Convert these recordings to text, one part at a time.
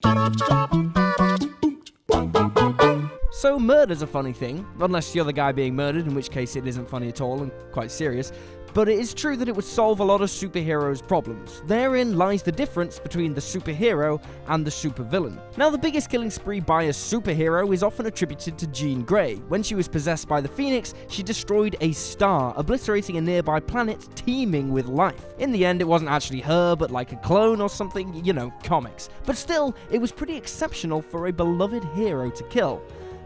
So murder's a funny thing, unless you're the guy being murdered, in which case it isn't funny at all and quite serious. But it is true that it would solve a lot of superheroes' problems. Therein lies the difference between the superhero and the supervillain. Now, the biggest killing spree by a superhero is often attributed to Jean Grey. When she was possessed by the Phoenix, she destroyed a star, obliterating a nearby planet teeming with life. In the end, it wasn't actually her, but like a clone or something, you know, comics. But still, it was pretty exceptional for a beloved hero to kill.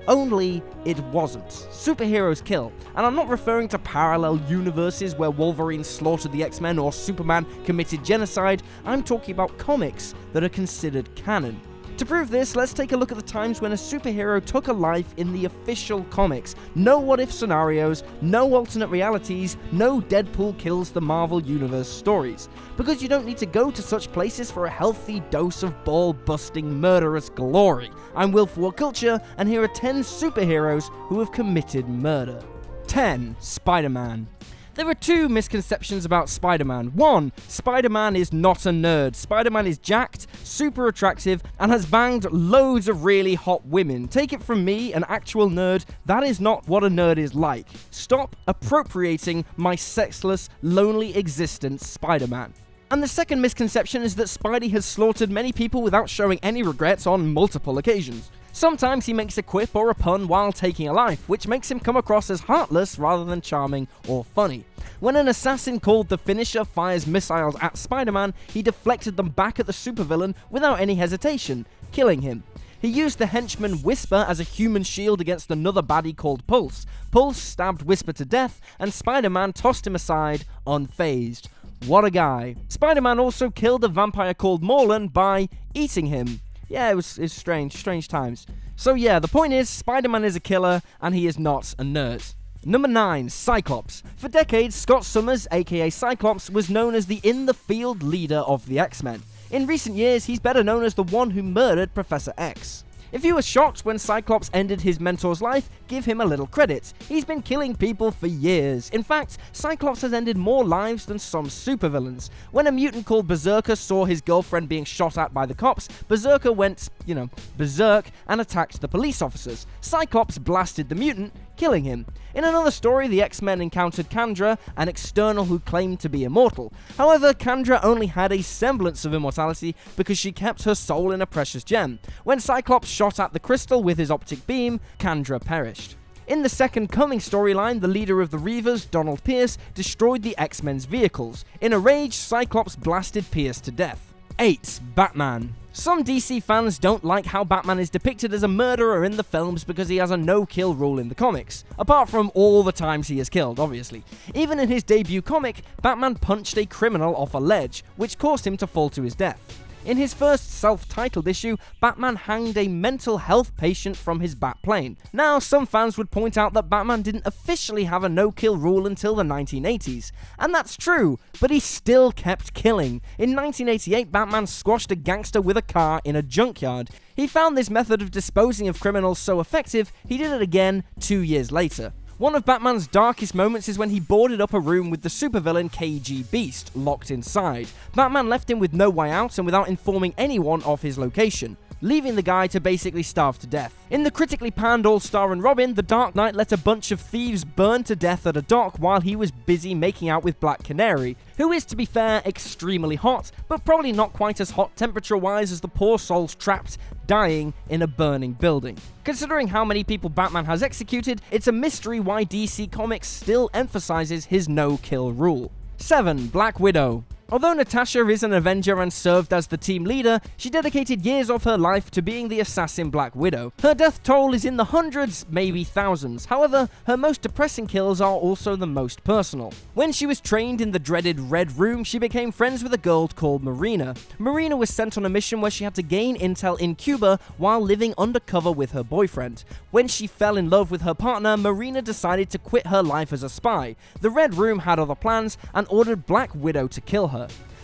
Only it wasn't. Superheroes kill, and I'm not referring to parallel universes where Wolverine slaughtered the X-Men or Superman committed genocide. I'm talking about comics that are considered canon. To prove this, let's take a look at the times when a superhero took a life in the official comics. No what-if scenarios, no alternate realities, no Deadpool kills the Marvel Universe stories. Because you don't need to go to such places for a healthy dose of ball-busting murderous glory. I'm Will for What Culture, and here are 10 superheroes who have committed murder. 10. Spider-Man. There are two misconceptions about Spider-Man. 1. Spider-Man is not a nerd. Spider-Man is jacked, super attractive, and has banged loads of really hot women. Take it from me, an actual nerd, that is not what a nerd is like. Stop appropriating my sexless, lonely existence, Spider-Man. And the second misconception is that Spidey has slaughtered many people without showing any regrets on multiple occasions. Sometimes he makes a quip or a pun while taking a life, which makes him come across as heartless rather than charming or funny. When an assassin called the Finisher fires missiles at Spider-Man, he deflected them back at the supervillain without any hesitation, killing him. He used the henchman Whisper as a human shield against another baddie called Pulse. Pulse stabbed Whisper to death, and Spider-Man tossed him aside, unfazed. What a guy. Spider-Man also killed a vampire called Morlan by eating him. Yeah, it was strange times. So yeah, the point is, Spider-Man is a killer, and he is not a nerd. Number 9, Cyclops. For decades, Scott Summers, aka Cyclops, was known as the in-the-field leader of the X-Men. In recent years, he's better known as the one who murdered Professor X. If you were shocked when Cyclops ended his mentor's life, give him a little credit. He's been killing people for years. In fact, Cyclops has ended more lives than some supervillains. When a mutant called Berserker saw his girlfriend being shot at by the cops, Berserker went, berserk and attacked the police officers. Cyclops blasted the mutant, killing him. In another story, the X-Men encountered Kandra, an external who claimed to be immortal. However, Kandra only had a semblance of immortality because she kept her soul in a precious gem. When Cyclops shot at the crystal with his optic beam, Kandra perished. In the Second Coming storyline, the leader of the Reavers, Donald Pierce, destroyed the X-Men's vehicles. In a rage, Cyclops blasted Pierce to death. 8. Batman. Some DC fans don't like how Batman is depicted as a murderer in the films because he has a no-kill rule in the comics. Apart from all the times he has killed, obviously. Even in his debut comic, Batman punched a criminal off a ledge, which caused him to fall to his death. In his first self-titled issue, Batman hanged a mental health patient from his Batplane. Now, some fans would point out that Batman didn't officially have a no-kill rule until the 1980s. And that's true, but he still kept killing. In 1988, Batman squashed a gangster with a car in a junkyard. He found this method of disposing of criminals so effective, he did it again 2 years later. One of Batman's darkest moments is when he boarded up a room with the supervillain KG Beast locked inside. Batman left him with no way out and without informing anyone of his location, leaving the guy to basically starve to death. In the critically panned All-Star and Robin, the Dark Knight let a bunch of thieves burn to death at a dock while he was busy making out with Black Canary, who is, to be fair, extremely hot, but probably not quite as hot temperature-wise as the poor souls trapped, dying in a burning building. Considering how many people Batman has executed, it's a mystery why DC Comics still emphasizes his no-kill rule. 7. Black Widow. Although Natasha is an Avenger and served as the team leader, she dedicated years of her life to being the assassin Black Widow. Her death toll is in the hundreds, maybe thousands. However, her most depressing kills are also the most personal. When she was trained in the dreaded Red Room, she became friends with a girl called Marina. Marina was sent on a mission where she had to gain intel in Cuba while living undercover with her boyfriend. When she fell in love with her partner, Marina decided to quit her life as a spy. The Red Room had other plans and ordered Black Widow to kill her.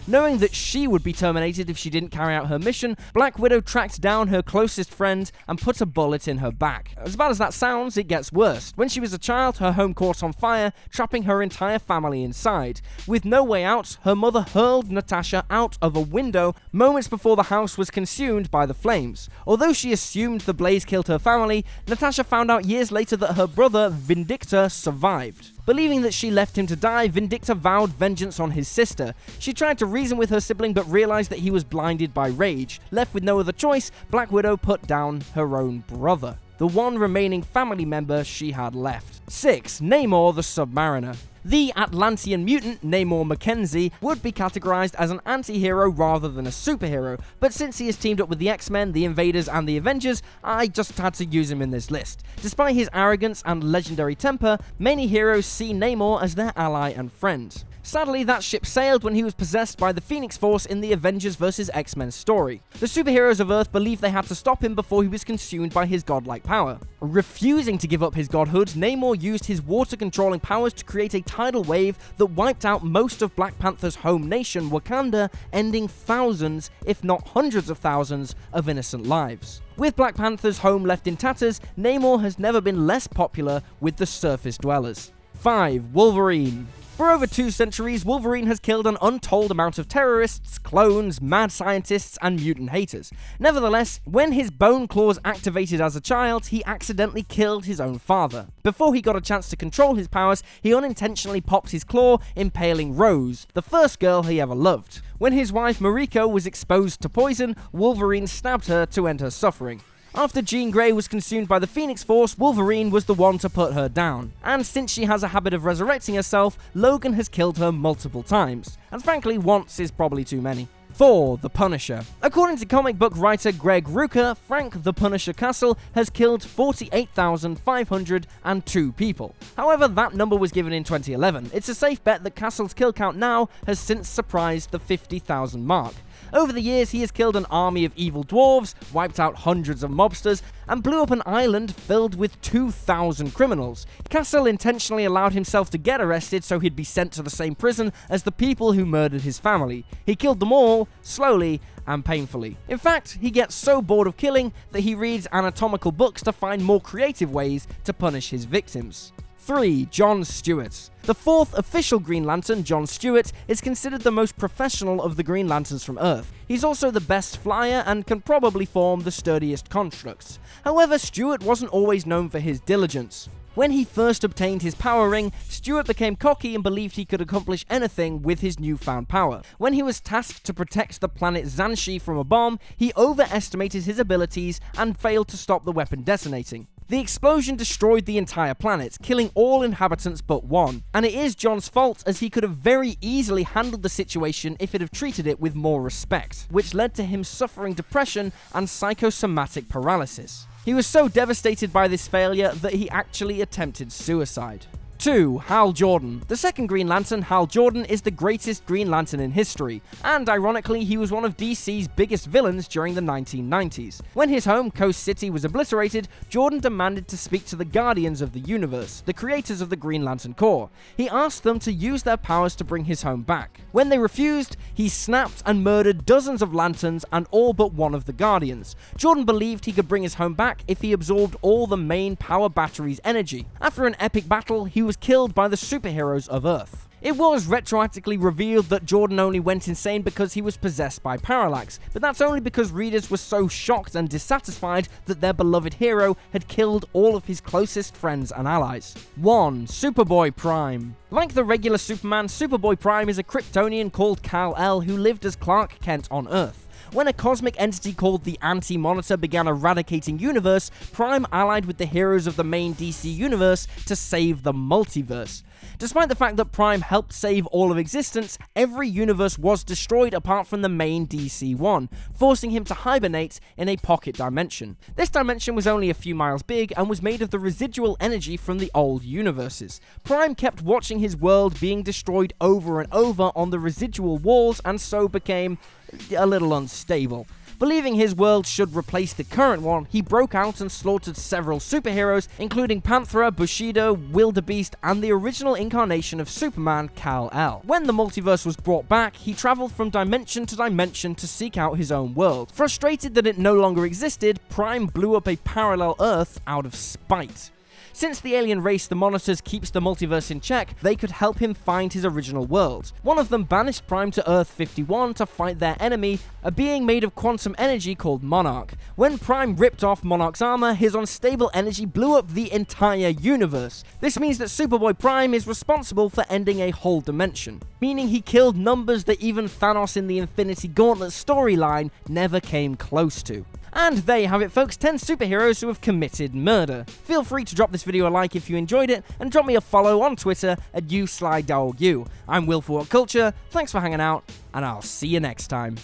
Knowing that she would be terminated if she didn't carry out her mission, Black Widow tracked down her closest friend and put a bullet in her back. As bad as that sounds, it gets worse. When she was a child, her home caught on fire, trapping her entire family inside. With no way out, her mother hurled Natasha out of a window moments before the house was consumed by the flames. Although she assumed the blaze killed her family, Natasha found out years later that her brother, Vindicta, survived. Believing that she left him to die, Vindicta vowed vengeance on his sister. She tried to reason with her sibling but realized that he was blinded by rage. Left with no other choice, Black Widow put down her own brother, the one remaining family member she had left. 6. Namor the Submariner. The Atlantean mutant, Namor Mackenzie, would be categorized as an anti-hero rather than a superhero, but since he has teamed up with the X-Men, the Invaders, and the Avengers, I just had to use him in this list. Despite his arrogance and legendary temper, many heroes see Namor as their ally and friend. Sadly, that ship sailed when he was possessed by the Phoenix Force in the Avengers vs. X-Men story. The superheroes of Earth believed they had to stop him before he was consumed by his godlike power. Refusing to give up his godhood, Namor used his water-controlling powers to create a tidal wave that wiped out most of Black Panther's home nation, Wakanda, ending thousands, if not hundreds of thousands, of innocent lives. With Black Panther's home left in tatters, Namor has never been less popular with the surface dwellers. 5. Wolverine. For over 2 centuries, Wolverine has killed an untold amount of terrorists, clones, mad scientists, and mutant haters. Nevertheless, when his bone claws activated as a child, he accidentally killed his own father. Before he got a chance to control his powers, he unintentionally popped his claw, impaling Rose, the first girl he ever loved. When his wife Mariko was exposed to poison, Wolverine stabbed her to end her suffering. After Jean Grey was consumed by the Phoenix Force, Wolverine was the one to put her down. And since she has a habit of resurrecting herself, Logan has killed her multiple times. And frankly, once is probably too many. 4. The Punisher. According to comic book writer Greg Rucka, Frank the Punisher Castle has killed 48,502 people. However, that number was given in 2011. It's a safe bet that Castle's kill count now has since surprised the 50,000 mark. Over the years, he has killed an army of evil dwarves, wiped out hundreds of mobsters, and blew up an island filled with 2,000 criminals. Castle intentionally allowed himself to get arrested so he'd be sent to the same prison as the people who murdered his family. He killed them all, slowly and painfully. In fact, he gets so bored of killing that he reads anatomical books to find more creative ways to punish his victims. 3. Jon Stewart. The 4th official Green Lantern, Jon Stewart, is considered the most professional of the Green Lanterns from Earth. He's also the best flyer and can probably form the sturdiest constructs. However, Stewart wasn't always known for his diligence. When he first obtained his power ring, Stewart became cocky and believed he could accomplish anything with his newfound power. When he was tasked to protect the planet Xanshi from a bomb, he overestimated his abilities and failed to stop the weapon detonating. The explosion destroyed the entire planet, killing all inhabitants but one. And it is Jon's fault, as he could have very easily handled the situation if he'd have treated it with more respect, which led to him suffering depression and psychosomatic paralysis. He was so devastated by this failure that he actually attempted suicide. 2. Hal Jordan. The second Green Lantern, Hal Jordan, is the greatest Green Lantern in history, and ironically, he was one of DC's biggest villains during the 1990s. When his home, Coast City, was obliterated, Jordan demanded to speak to the Guardians of the Universe, the creators of the Green Lantern Corps. He asked them to use their powers to bring his home back. When they refused, he snapped and murdered dozens of lanterns and all but one of the Guardians. Jordan believed he could bring his home back if he absorbed all the main power battery's energy. After an epic battle, he was killed by the superheroes of Earth. It was retroactively revealed that Jordan only went insane because he was possessed by Parallax, but that's only because readers were so shocked and dissatisfied that their beloved hero had killed all of his closest friends and allies. 1. SuperboyPrime. Like the regular Superman, SuperboyPrime is a Kryptonian called Kal-El who lived as Clark Kent on Earth. When a cosmic entity called the Anti-Monitor began eradicating universe, Prime allied with the heroes of the main DC universe to save the multiverse. Despite the fact that Prime helped save all of existence, every universe was destroyed apart from the main DC one, forcing him to hibernate in a pocket dimension. This dimension was only a few miles big and was made of the residual energy from the old universes. Prime kept watching his world being destroyed over and over on the residual walls and so became a little unstable. Believing his world should replace the current one, he broke out and slaughtered several superheroes, including Panthera, Bushido, Wildebeest, and the original incarnation of Superman, Kal-El. When the multiverse was brought back, he traveled from dimension to dimension to seek out his own world. Frustrated that it no longer existed, Prime blew up a parallel Earth out of spite. Since the alien race the Monitors keeps the multiverse in check, they could help him find his original world. One of them banished Prime to Earth 51 to fight their enemy, a being made of quantum energy called Monarch. When Prime ripped off Monarch's armor, his unstable energy blew up the entire universe. This means that Superboy Prime is responsible for ending a whole dimension, meaning he killed numbers that even Thanos in the Infinity Gauntlet storyline never came close to. And there you have it, folks, 10 superheroes who have committed murder. Feel free to drop this video a like if you enjoyed it, and drop me a follow on Twitter at @USlyDogU. I'm Will for What Culture, thanks for hanging out, and I'll see you next time.